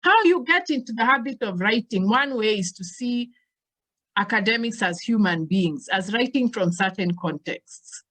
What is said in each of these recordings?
how you get into the habit of writing, one way is to see academics as human beings, as writing from certain contexts.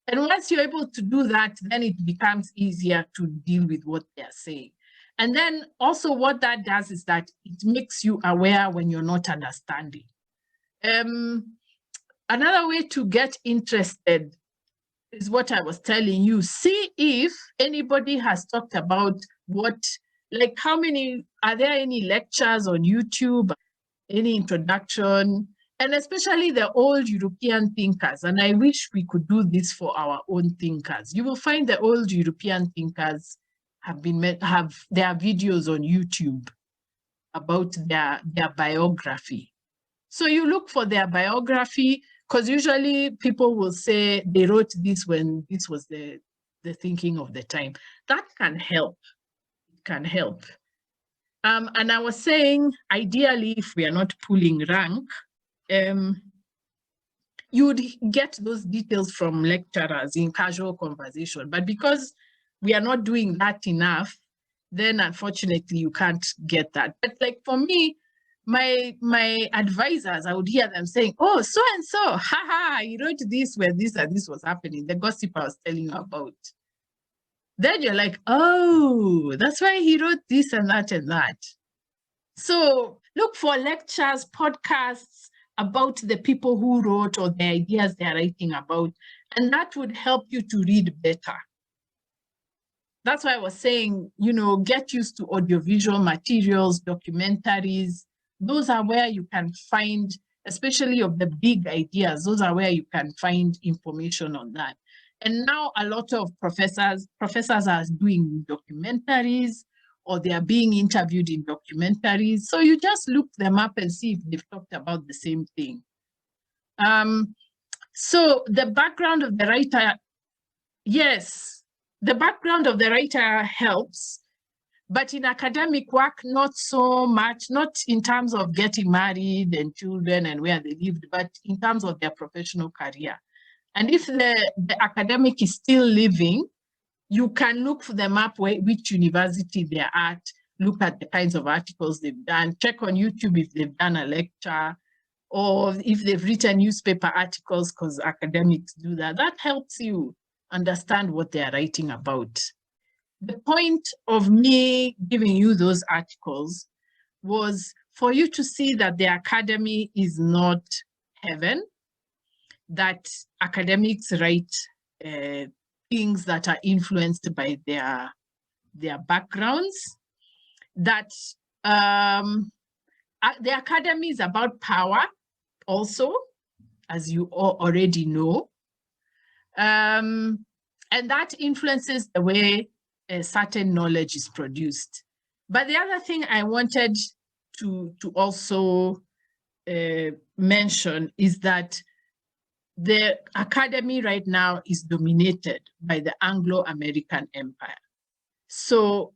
And once you're able to do that, then it becomes easier to deal with what they're saying. And then also what that does is that it makes you aware when you're not understanding. Another way to get interested is what I was telling you. See if anybody has talked about what, like how many, are there any lectures on YouTube, any introduction, and especially the old European thinkers. And I wish we could do this for our own thinkers. You will find the old European thinkers have their videos on YouTube about their biography. So you look for their biography, because usually people will say they wrote this when this was the thinking of the time. That can help. It can help. And I was saying, ideally, if we are not pulling rank, you would get those details from lecturers in casual conversation. But because we are not doing that enough, then unfortunately you can't get that. But like for me, my advisors, I would hear them saying, oh, so and so, haha, you wrote this when this and this was happening, the gossip I was telling you about. Then you're like, oh, that's why he wrote this and that and that. So look for lectures, podcasts about the people who wrote or the ideas they're writing about, and that would help you to read better. That's why I was saying, you know, get used to audiovisual materials, documentaries. Those are where you can find, especially of the big ideas, those are where you can find information on that. And now a lot of professors are doing documentaries, or they are being interviewed in documentaries. So you just look them up and see if they've talked about the same thing. So the background of the writer, yes, the background of the writer helps, but in academic work, not so much, not in terms of getting married and children and where they lived, but in terms of their professional career. And if the academic is still living, you can look for them up which university they're at, look at the kinds of articles they've done, check on YouTube if they've done a lecture, or if they've written newspaper articles, because academics do that. That helps you understand what they're writing about. The point of me giving you those articles was for you to see that the academy is not heaven, that academics write things that are influenced by their backgrounds, that the academy is about power also, as you all already know, and that influences the way certain knowledge is produced. But the other thing I wanted to also mention is that the academy right now is dominated by the Anglo-American Empire. So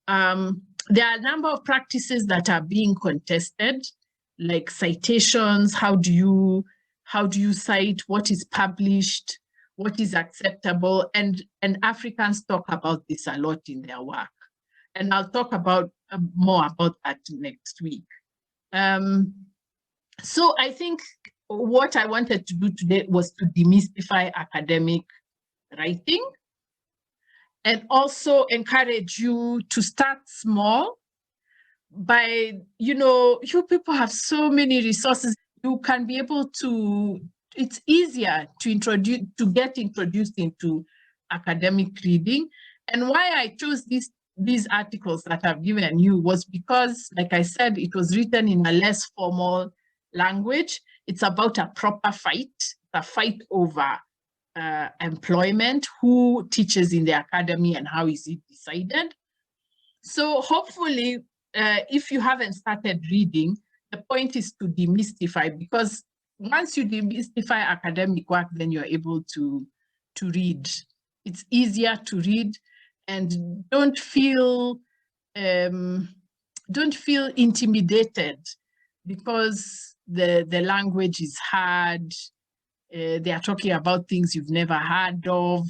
there are a number of practices that are being contested, like citations. How do you cite? What is published? What is acceptable? And Africans talk about this a lot in their work. And I'll talk about more about that next week. So I think what I wanted to do today was to demystify academic writing, and also encourage you to start small by, you people have so many resources. You can be able to, it's easier to get introduced into academic reading. And why I chose these articles that I've given you was because, like I said, it was written in a less formal language. It's about a proper fight, a fight over employment, who teaches in the academy and how is it decided. So hopefully, if you haven't started reading, the point is to demystify, because once you demystify academic work, then you're able to read. It's easier to read, and don't feel intimidated because the language is hard. They are talking about things you've never heard of.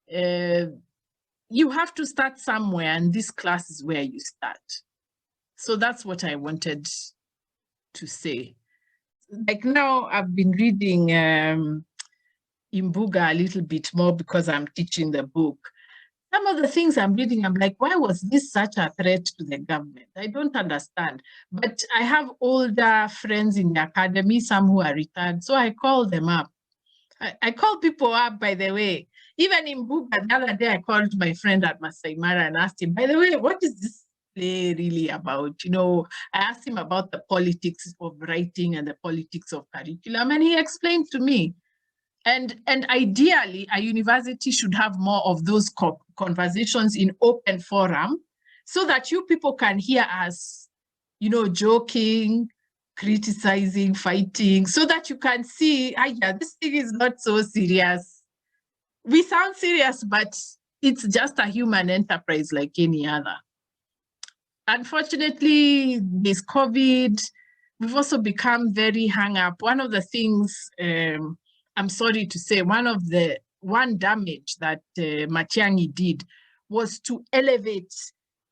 You have to start somewhere, and this class is where you start. So that's what I wanted to say. Like now I've been reading Imbuga a little bit more because I'm teaching the book. Some of the things I'm reading, I'm like, why was this such a threat to the government? I don't understand. But I have older friends in the academy, some who are retired, so I call them up. I call people up, by the way. Even in Buga, the other day, I called my friend at Masai Mara and asked him, by the way, what is this play really about? You know, I asked him about the politics of writing and the politics of curriculum, and he explained to me. And ideally, a university should have more of those conversations in open forum so that you people can hear us, you know, joking, criticizing, fighting, so that you can see, yeah, this thing is not so serious. We sound serious, but it's just a human enterprise like any other. Unfortunately, this COVID, we've also become very hung up. One of the things, I'm sorry to say, one damage that Matiang'i did was to elevate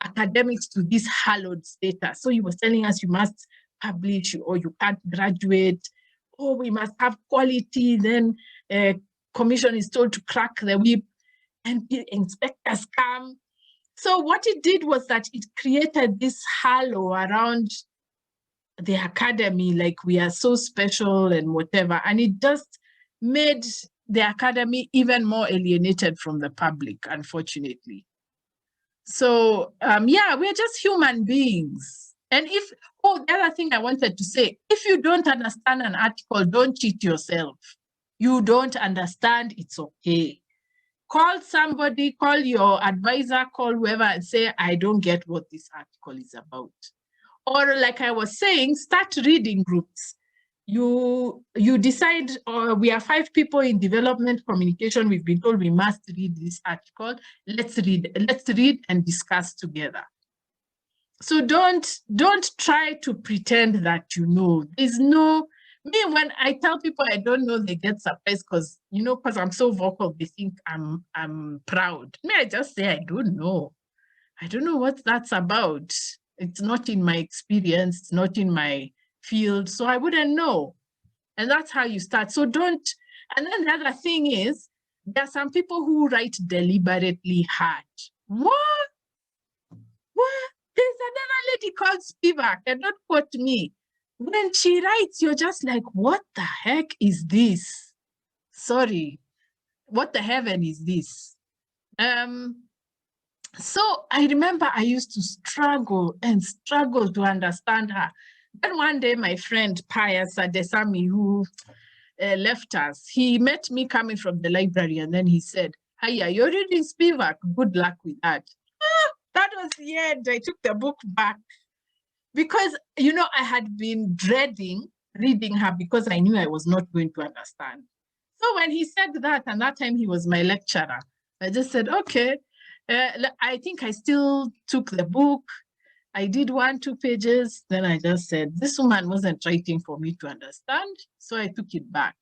academics to this hallowed status. So he was telling us you must publish or you can't graduate. Oh, we must have quality. Then commission is told to crack the whip and inspectors come. So what it did was that it created this halo around the academy, like we are so special and whatever. And it just made the academy even more alienated from the public, unfortunately. So yeah, we're just human beings. And the other thing I wanted to say, if you don't understand an article, don't cheat yourself. You don't understand, it's okay. Call somebody, call your advisor, call whoever and say, I don't get what this article is about. Or like I was saying, start reading groups. You decide, we are 5 people in development communication. We've been told we must read this article. Let's read and discuss together. So don't try to pretend that you know. There's no, me, when I tell people I don't know, they get surprised because, you know, because I'm so vocal, they think I'm proud. Me, I just say I don't know. I don't know what that's about. It's not in my experience, it's not in my field, so I wouldn't know. And that's how you start. So don't, and then the other thing is, there are some people who write deliberately hard. What? There's another lady called Spivak, and don't quote me. When she writes, you're just like, what the heck is this? Sorry, what the heaven is this? So I remember I used to struggle to understand her. Then one day, my friend Pius Adesami, who left us, he met me coming from the library, and then he said, "Hiya, you're reading Spivak. Good luck with that." That was the end. I took the book back because, you know, I had been dreading reading her because I knew I was not going to understand. So when he said that, and that time he was my lecturer, I just said, okay. I think I still took the book. I did 1-2 pages. Then I just said, this woman wasn't writing for me to understand. So I took it back.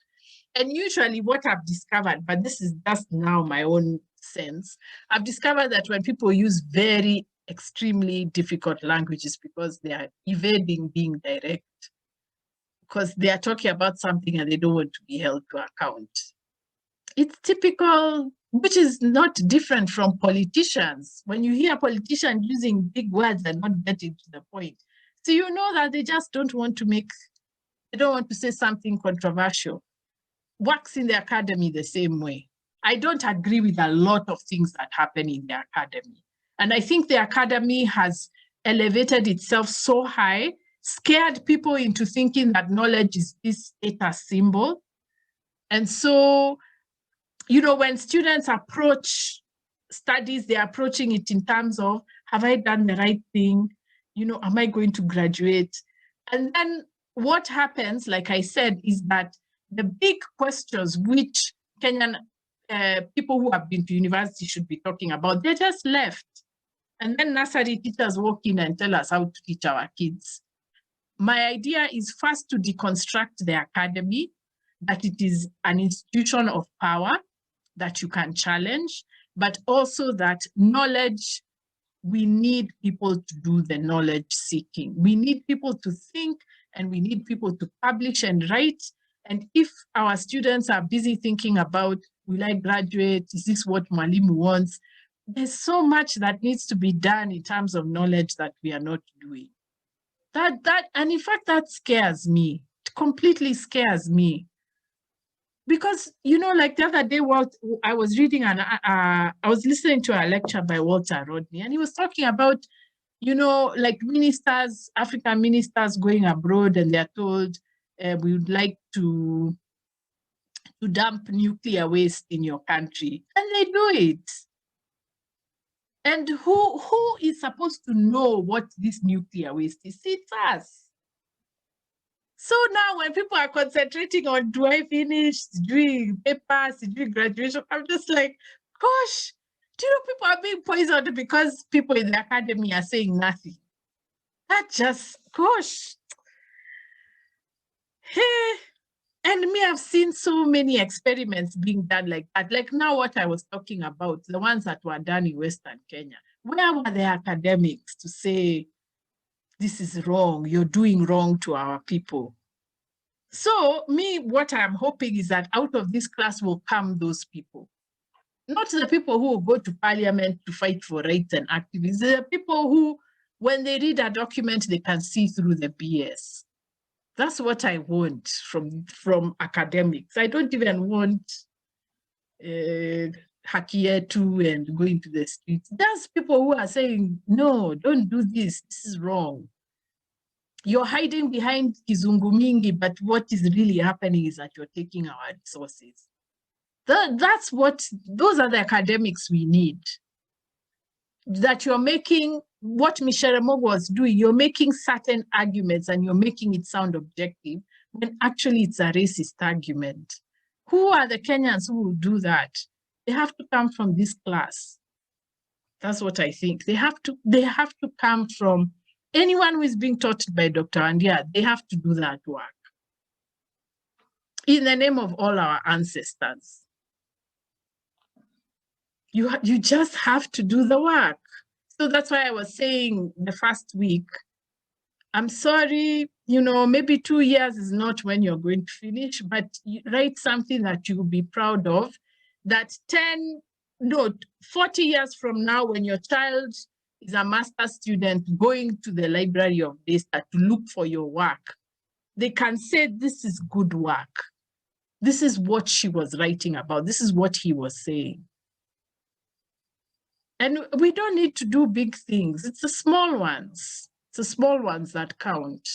And usually what I've discovered, but this is just now my own sense, I've discovered that when people use very extremely difficult languages because they are evading being direct, because they are talking about something and they don't want to be held to account. It's typical, which is not different from politicians. When you hear politicians using big words and not getting to the point, so you know that they just don't want to they don't want to say something controversial. Works in the academy the same way. I don't agree with a lot of things that happen in the academy. And I think the academy has elevated itself so high, scared people into thinking that knowledge is this status symbol. And so, you know, when students approach studies, they're approaching it in terms of, have I done the right thing? You know, am I going to graduate? And then what happens, like I said, is that the big questions which Kenyan people who have been to university should be talking about, they're just left. And then nursery teachers walk in and tell us how to teach our kids. My idea is first to deconstruct the academy, that it is an institution of power that you can challenge, but also that knowledge we need people to do the knowledge seeking. We need people to think, and we need people to publish and write. And if our students are busy thinking about, will I graduate? Is this what Mwalimu wants? There's so much that needs to be done in terms of knowledge that we are not doing. And in fact, that scares me. It completely scares me. Because, you know, like the other day, I was reading I was listening to a lecture by Walter Rodney, and he was talking about, you know, like ministers, African ministers going abroad, and they're told, we would like to dump nuclear waste in your country, and they do it. And who is supposed to know what this nuclear waste is? It's us. So now when people are concentrating on, do I finish, doing papers, doing graduation, I'm just like, gosh, do you know people are being poisoned because people in the academy are saying nothing? That just, gosh. Hey. And me, I've seen so many experiments being done like that. Like now what I was talking about, the ones that were done in Western Kenya, where were the academics to say, this is wrong, you're doing wrong to our people? So me, what I'm hoping is that out of this class will come those people. Not the people who will go to parliament to fight for rights and activists, the people who, when they read a document, they can see through the BS. That's what I want from academics. I don't even want Hakietu and going to the streets. There's people who are saying, no, don't do this. This is wrong. You're hiding behind Kizungu Mingi, but what is really happening is that you're taking our resources. Those are the academics we need. That you're making what Michelle Mogo was doing, you're making certain arguments and you're making it sound objective when actually it's a racist argument. Who are the Kenyans who will do that? They have to come from this class. That's what I think. They have to come from anyone who is being taught by Dr. Andia. They have to do that work in the name of all our ancestors. You just have to do the work. So that's why I was saying the first week, I'm sorry, you know, maybe 2 years is not when you're going to finish, but write something that you will be proud of, that 40 years from now, when your child is a master's student going to the Library of Data to look for your work, they can say, this is good work. This is what she was writing about. This is what he was saying. And we don't need to do big things. It's the small ones. It's the small ones that count.